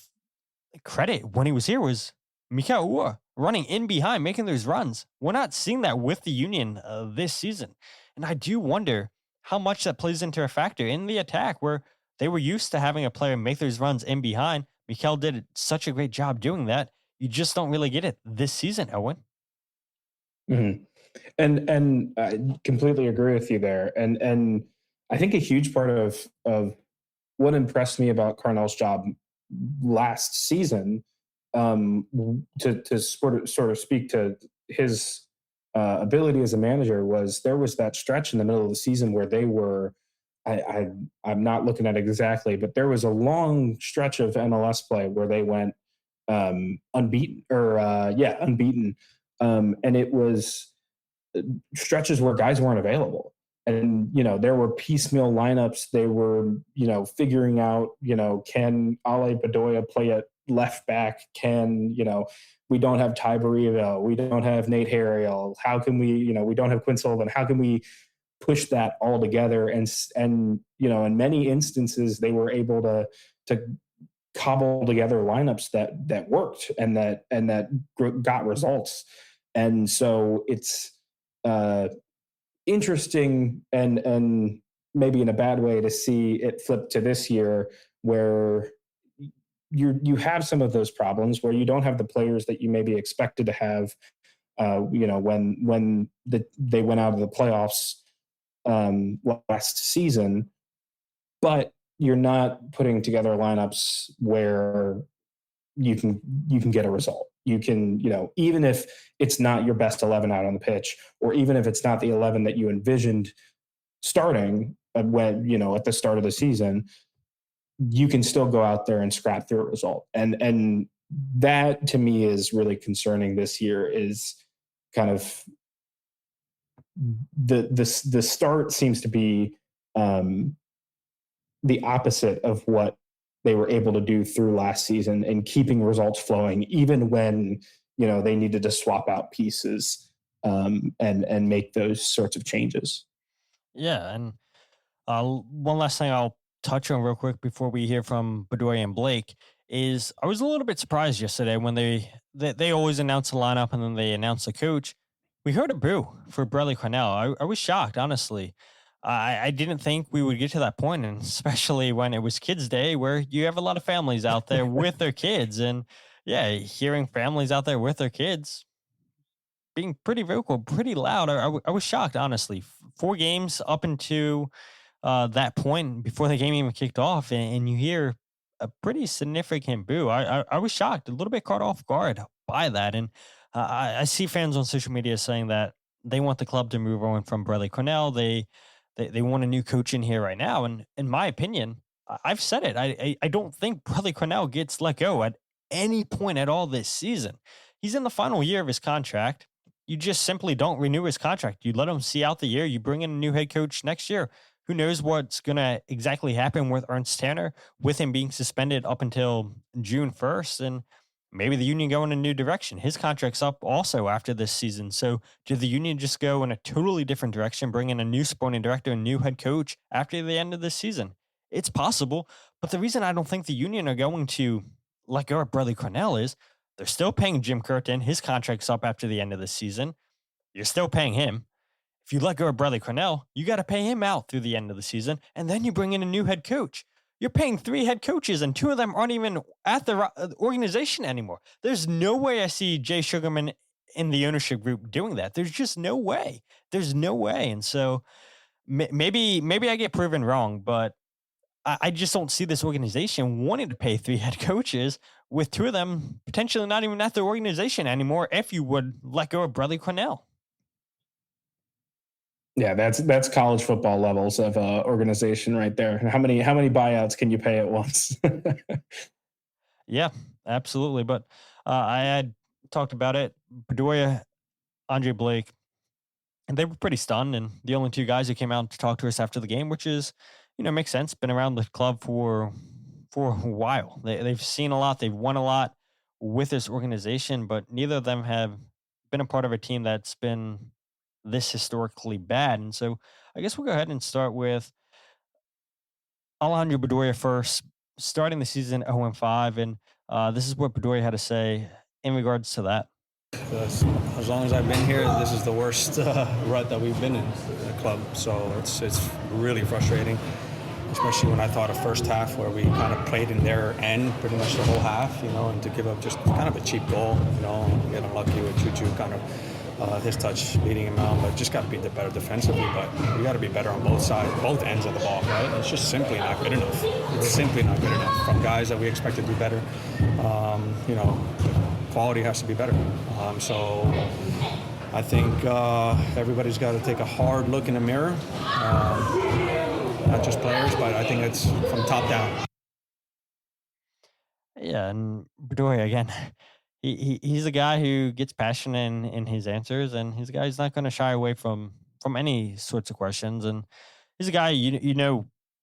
credit when he was here, was Mikael Uhre running in behind, making those runs. We're not seeing that with the Union this season. And I do wonder how much that plays into a factor in the attack, where they were used to having a player make those runs in behind. Mikael did such a great job doing that. You just don't really get it this season, Owen. Mm-hmm. And I completely agree with you there. And I think a huge part of what impressed me about Carnell's job last season, to sort of speak to his ability as a manager, was there was that stretch in the middle of the season where they were, I'm not looking at it exactly, but there was a long stretch of MLS play where they went unbeaten. And it was stretches where guys weren't available. And, there were piecemeal lineups. They were, figuring out, can Ale Bedoya play at left back? Can, we don't have Ty Barrivo. We don't have Nate Harriel. How can we, we don't have Quinn Sullivan. How can we push that all together? And in many instances, they were able to cobble together lineups that worked and that got results. And so it's interesting and maybe in a bad way to see it flip to this year, where you have some of those problems, where you don't have the players that you maybe expected to have when they went out of the playoffs last season, but you're not putting together lineups where you can get a result. You can, even if it's not your best 11 out on the pitch, or even if it's not the 11 that you envisioned starting when, at the start of the season, you can still go out there and scrap through a result. And that to me is really concerning this year, is kind of the start seems to be the opposite of what they were able to do through last season, and keeping results flowing, even when, they needed to swap out pieces and make those sorts of changes. Yeah. And one last thing I'll touch on real quick before we hear from Bedoya and Blake is I was a little bit surprised yesterday when they always announce the lineup and then they announce the coach. We heard a boo for Bradley Carnell. I was shocked, honestly. I didn't think we would get to that point, and especially when it was Kids Day, where you have a lot of families out there with their kids. And yeah, hearing families out there with their kids being pretty vocal, pretty loud, I was shocked, honestly. 4 games up into that point before the game even kicked off, and you hear a pretty significant boo. I was shocked, a little bit caught off guard by that. And I see fans on social media saying that they want the club to move on from Bradley Carnell. They want a new coach in here right now. And in my opinion, I've said it. I don't think Bradley Carnell gets let go at any point at all this season. He's in the final year of his contract. You just simply don't renew his contract. You let him see out the year. You bring in a new head coach next year. Who knows what's going to exactly happen with Ernst Tanner, with him being suspended up until June 1st. And maybe the Union go in a new direction. His contract's up also after this season. So did the Union just go in a totally different direction, bring in a new sporting director, a new head coach after the end of this season? It's possible. But the reason I don't think the Union are going to let go of Bradley Carnell is they're still paying Jim Curtin. His contract's up after the end of the season. You're still paying him. If you let go of Bradley Carnell, you got to pay him out through the end of the season, and then you bring in a new head coach. You're paying 3 head coaches, and 2 of them aren't even at the organization anymore. There's no way I see Jay Sugarman in the ownership group doing that. There's just no way. There's no way. And so maybe I get proven wrong, but I just don't see this organization wanting to pay 3 head coaches, with 2 of them potentially not even at the organization anymore if you would let go of Bradley Carnell. Yeah, that's college football levels of organization right there. How many buyouts can you pay at once? Yeah, absolutely. But I had talked about it. Bedoya, Andre Blake, and they were pretty stunned. And the only 2 guys who came out to talk to us after the game, which is, makes sense. Been around the club for a while. They've seen a lot. They've won a lot with this organization, but neither of them have been a part of a team that's been this historically bad. And so I guess we'll go ahead and start with Alejandro Bedoya first, starting the season 0-5. And this is what Bedoya had to say in regards to that. As long as I've been here, this is the worst rut that we've been in the club. So it's really frustrating, especially when I thought a first half where we kind of played in their end pretty much the whole half, and to give up just kind of a cheap goal, get unlucky with Choo kind of his touch leading him out, but just got to be better defensively. But we got to be better on both sides, both ends of the ball, right? It's just simply not good enough. It's simply not good enough from guys that we expect to do better. Quality has to be better. So I think everybody's got to take a hard look in the mirror. Not just players, but I think it's from top down. Yeah, and Bedoya, again, he's a guy who gets passionate in his answers, and he's a guy who's not going to shy away from any sorts of questions. And he's a guy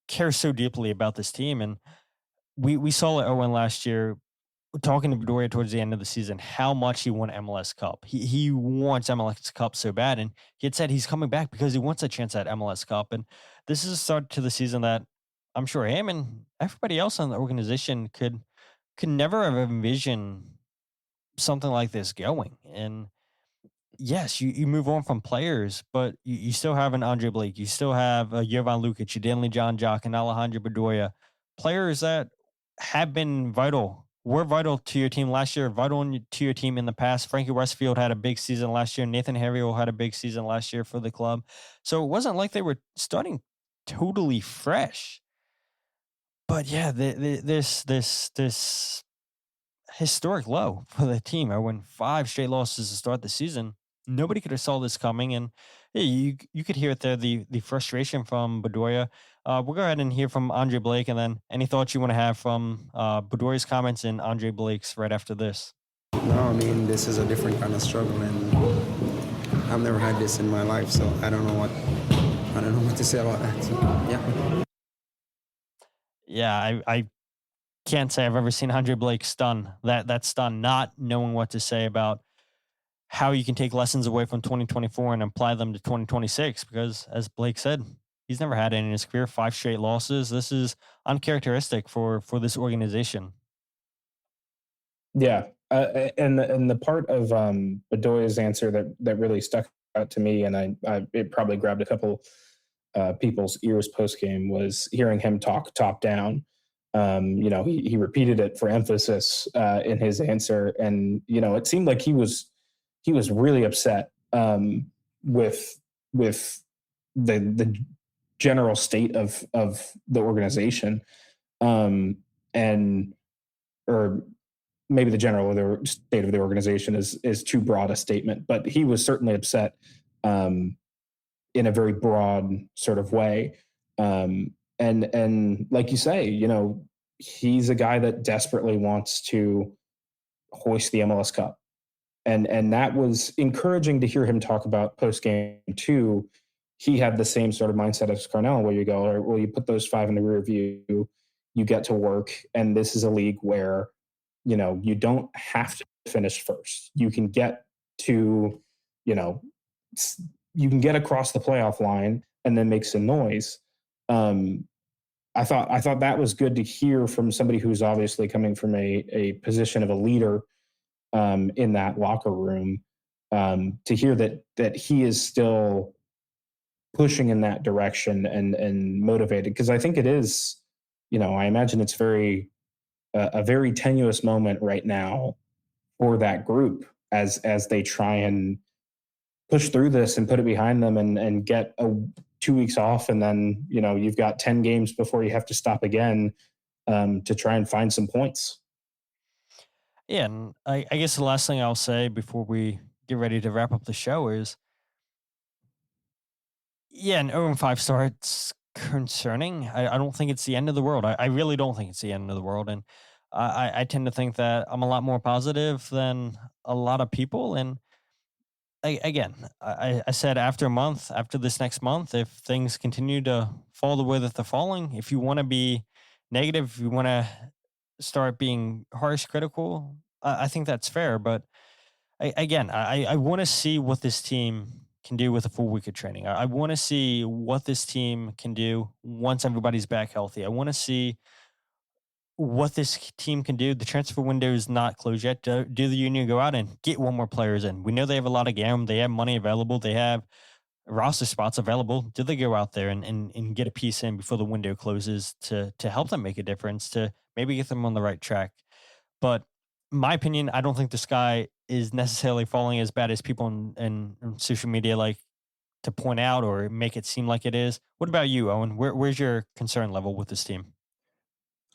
cares so deeply about this team. And we saw at Owen last year, talking to Bedoya towards the end of the season, how much he won MLS Cup. He wants MLS Cup so bad, and he had said he's coming back because he wants a chance at MLS Cup. And this is a start to the season that I'm sure him and everybody else on the organization could never have envisioned something like this going. And yes, you move on from players, but you still have an Andre Blake, you still have a Jovan Lukic, a Danley John Jock, and Alejandro Bedoya, players that have been vital were vital to your team last year, vital to your team in the past. Frankie Westfield had a big season last year. Nathan Harriel had a big season last year for the club. So it wasn't like they were starting totally fresh. But yeah, this historic low for the team. I won 5 straight losses to start the season. Nobody could have saw this coming, and yeah, you could hear it there, the frustration from Bedoya. We'll go ahead and hear from Andre Blake, and then any thoughts you want to have from Bedoya's comments and Andre Blake's right after this. No, I mean, this is a different kind of struggle, and I've never had this in my life, so I don't know what to say about that. So, yeah. Yeah, I can't say I've ever seen Andre Blake stunned. That's stunned, not knowing what to say about how you can take lessons away from 2024 and apply them to 2026. Because as Blake said, he's never had any in his career. 5 straight losses. This is uncharacteristic for this organization. Yeah, and the part of Bedoya's answer that really stuck out to me, and it probably grabbed a couple people's ears post game, was hearing him talk top down. He repeated it for emphasis in his answer, and it seemed like he was really upset with the general state of the organization, or maybe the general state of the organization is too broad a statement, but he was certainly upset in a very broad sort of way. And like you say, he's a guy that desperately wants to hoist the MLS Cup. And that was encouraging to hear him talk about post game too. He had the same sort of mindset as Carnell, where you go, all right, well, you put those 5 in the rear view, you get to work. And this is a league where, you don't have to finish first. You can get to, you can get across the playoff line and then make some noise. I thought that was good to hear from somebody who's obviously coming from a position of a leader in that locker room, to hear that he is still pushing in that direction and motivated. Because I think it is, I imagine it's a very tenuous moment right now for that group as they try and push through this and put it behind them and get 2 weeks off. And then, you've got 10 games before you have to stop again to try and find some points. Yeah, and I guess the last thing I'll say before we get ready to wrap up the show is, yeah, an 0-5 start's concerning. I don't think it's the end of the world. I really don't think it's the end of the world. And I tend to think that I'm a lot more positive than a lot of people. And I said after this next month, if things continue to fall the way that they're falling, if you want to be negative, if you want to start being harsh, critical, I think that's fair. But I want to see what this team can do with a full week of training. I want to see what this team can do once everybody's back healthy. I want to see what this team can do. The transfer window is not closed yet. Do the Union go out and get one more players in? We know they have a lot of GAM. They have money available. They have roster spots available. Do they go out there and get a piece in before the window closes to help them make a difference, to maybe get them on the right track? But my opinion, I don't think the sky is necessarily falling as bad as people in social media like to point out or make it seem like it is. What about you, Owen? Where's your concern level with this team?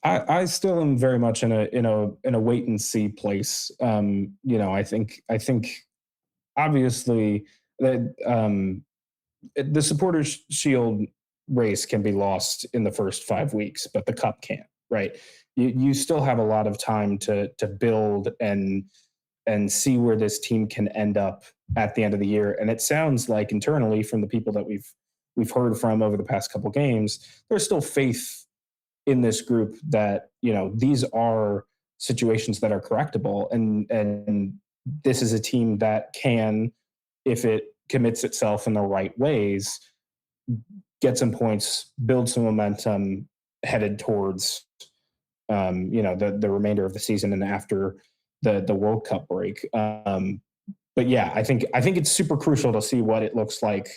I still am very much in a wait and see place. I think obviously that the Supporters Shield race can be lost in the first 5 weeks, but the cup can't, right? You still have a lot of time to build and see where this team can end up at the end of the year. And it sounds like internally from the people that we've heard from over the past couple games, there's still faith in this group that, these are situations that are correctable. And this is a team that can, if it commits itself in the right ways, get some points, build some momentum headed towards, the remainder of the season and after the World Cup break. But yeah, I think it's super crucial to see what it looks like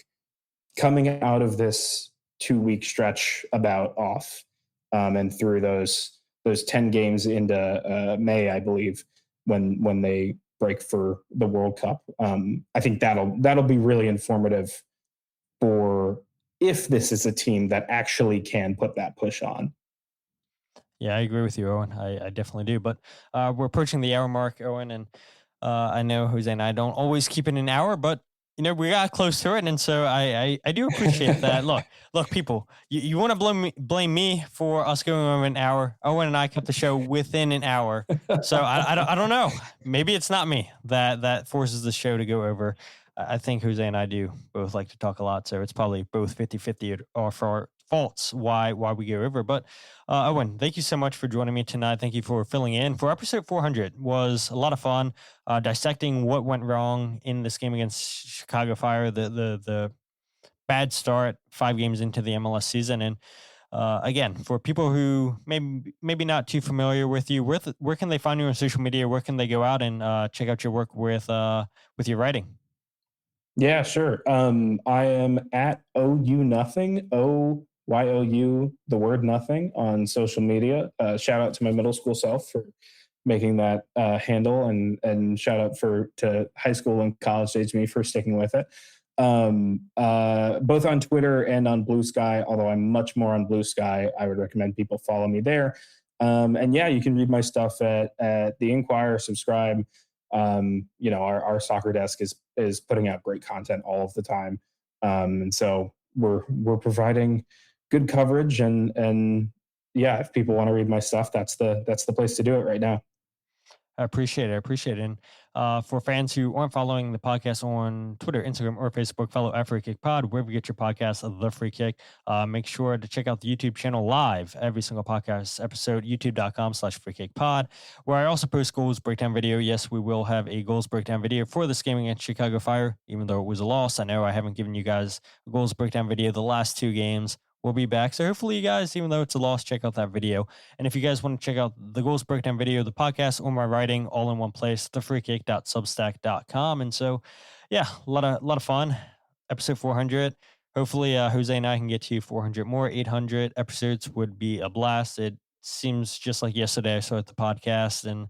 coming out of this 2-week stretch about off, and through those those 10 games into May, I believe, when they break for the World Cup. I think that'll be really informative for if this is a team that actually can put that push on. Yeah, I agree with you, Owen. I definitely do. But we're approaching the hour mark, Owen, and I know Jose and I don't always keep it an hour, but we got close to it, and so I do appreciate that. Look, people, you want to blame me for us going over an hour. Owen and I kept the show within an hour, so I don't know. Maybe it's not me that forces the show to go over. I think Jose and I do both like to talk a lot, so it's probably both 50-50 or for our faults why we go over. But Owen, thank you so much for joining me tonight. Thank you for filling in. For episode 400 was a lot of fun, dissecting what went wrong in this game against Chicago Fire, the bad start 5 games into the MLS season. And again, for people who maybe not too familiar with you, where can they find you on social media? Where can they go out and check out your work with your writing? Yeah, sure. I am at OU Nothing, OYOU, the word nothing, on social media. Shout out to my middle school self for making that handle, and shout out to high school and college age me for sticking with it. Both on Twitter and on Blue Sky, although I'm much more on Blue Sky. I would recommend people follow me there. And yeah, you can read my stuff at the Inquirer, subscribe. Our soccer desk is putting out great content all of the time. And so we're providing good coverage, and yeah, if people want to read my stuff, that's the place to do it right now. I appreciate it. And for fans who aren't following the podcast on Twitter, Instagram, or Facebook, follow at Free Kick Pod, wherever you get your podcast, The Free Kick. Make sure to check out the YouTube channel live, every single podcast episode, youtube.com/freekickpod, where I also post goals breakdown video. Yes, we will have a goals breakdown video for this game against Chicago Fire, even though it was a loss. I know I haven't given you guys a goals breakdown video the last 2 games. We'll be back. So hopefully you guys, even though it's a loss, check out that video. And if you guys want to check out the goals breakdown video, the podcast, or my writing all in one place, thefreekick.substack.com. And so, yeah, a lot of fun. Episode 400. Hopefully Jose and I can get to 400 more. 800 episodes would be a blast. It seems just like yesterday I started the podcast and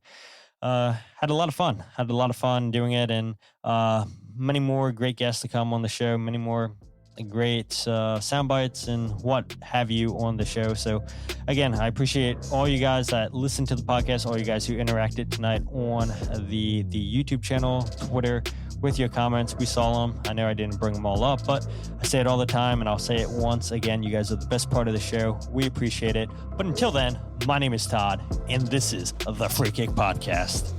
had a lot of fun doing it. And many more great guests to come on the show, many more great sound bites and what have you on the show. So again, I appreciate all you guys that listen to the podcast, all you guys who interacted tonight on the YouTube channel, Twitter, with your comments. We saw them. I know I didn't bring them all up, but I say it all the time, and I'll say it once again. You guys are the best part of the show. We appreciate it. But until then, my name is Todd, and this is the Free Kick Podcast.